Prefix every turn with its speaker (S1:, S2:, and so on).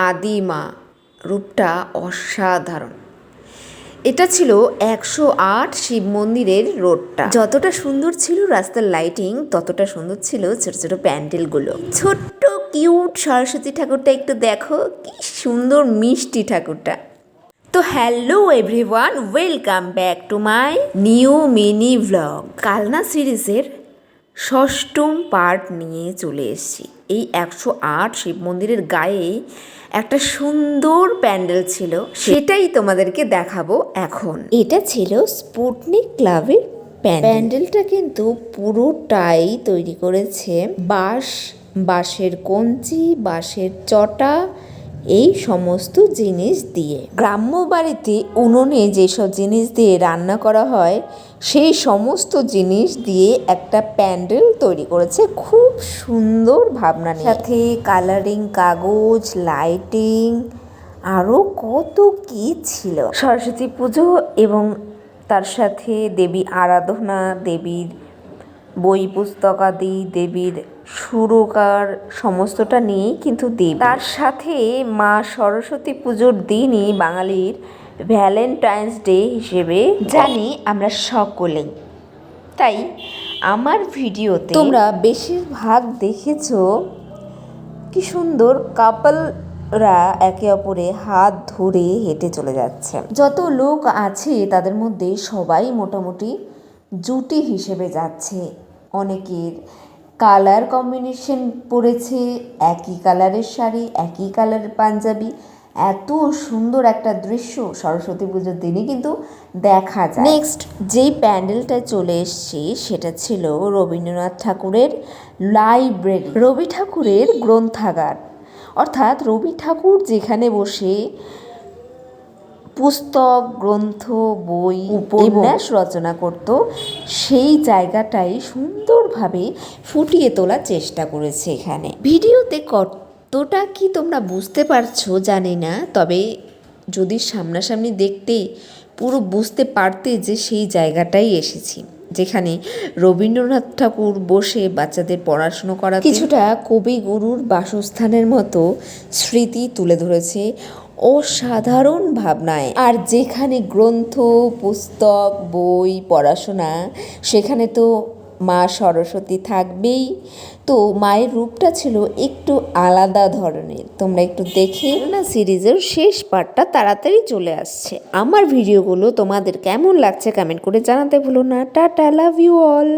S1: আদিমা রূপটা অসাধারণ। এটা ছিল 108 শিব মন্দিরের রোডটা। যতটা সুন্দর ছিল রাস্তার লাইটিং, ততটা সুন্দর ছিল ছোট ছোট প্যান্ডেলগুলো। ছোট্ট কিউট সরস্বতী ঠাকুরটা একটু দেখো, কি সুন্দর মিষ্টি ঠাকুরটা। তো hello everyone, welcome back to my new mini vlog. Kalna সিরিজের ষষ্ঠম পার্ট নিয়ে চলে এসেছি। এই 108 শিব মন্দিরের গায়ে একটা সুন্দর প্যান্ডেল ছিল, সেটাই তোমাদেরকে দেখাবো এখন। এটা ছিল স্পুটনিক ক্লাবের প্যান্ডেলটা কিন্তু পুরোটাই তৈরি করেছে বাঁশের কঞ্চি, বাঁশের চটা, এই সমস্ত জিনিস দিয়ে। গ্রাম্য বাড়িতে উনুনে যেসব জিনিস দিয়ে রান্না করা হয়, সেই সমস্ত জিনিস দিয়ে একটা প্যান্ডেল তৈরি করেছে খুব সুন্দর ভাবনা নিয়ে। সাথে কালারিং কাগজ, লাইটিং, আরও কত কি ছিল। সরস্বতী পুজো এবং তার সাথে দেবী আরাধনা, দেবীর বই পুস্তকাদি, দেবীর সুরকার, সমস্তটা নিয়েই কিন্তু দেবী। তার সাথে মা সরস্বতী পুজোর দিনই বাঙালির ভ্যালেন্টাইন্স ডে হিসেবে জানি আমরা সকলেই। তাই আমার ভিডিওতে তোমরা বেশিরভাগ দেখেছো কি সুন্দর কাপলরা একে অপরে হাত ধরে হেঁটে চলে যাচ্ছে। যত লোক আছে তাদের মধ্যে সবাই মোটামুটি জুটি হিসেবে যাচ্ছে। অনেকের কালার কম্বিনেশন পরেছে, একই কালারের শাড়ি, একই কালারের পাঞ্জাবি। এত সুন্দর একটা দৃশ্য সরস্বতী পুজোর দিনই কিন্তু দেখা যায়। নেক্সট যেই প্যান্ডেলটায় চলে এসেছি সেটা ছিল রবীন্দ্রনাথ ঠাকুরের লাইব্রেরি, রবি ঠাকুরের গ্রন্থাগার। অর্থাৎ রবি ঠাকুর যেখানে বসে পুস্তক, গ্রন্থ, বই, উপন্যাস রচনা করত, সেই জায়গাটাই সুন্দরভাবে ফুটিয়ে তোলার চেষ্টা করেছে এখানে। ভিডিওতে কতটা কি তোমরা বুঝতে পারছো জানি না, তবে যদি সামনাসামনি দেখতে পুরো বুঝতে পারতে যে সেই জায়গাটাই এসেছি, যেখানে রবীন্দ্রনাথ ঠাকুর বসে বাচ্চাদের পড়াশুনো করা, কিছুটা কবিগুরুর বাসস্থানের মতো স্মৃতি তুলে ধরেছে অসাধারণ ভাবনায়। আর যেখানে গ্রন্থ, পুস্তক, বই, পড়াশোনা, সেখানে তো মা সরস্বতী থাকবেই। তো মায়ের রূপটা ছিল একটু আলাদা ধরনের। তোমরা একটু দেখে না, সিরিজের শেষ পার্টটা তাড়াতাড়ি চলে আসছে। আমার ভিডিওগুলো তোমাদের কেমন লাগছে কমেন্ট করে জানাতে ভুলো না। Tata, love you all.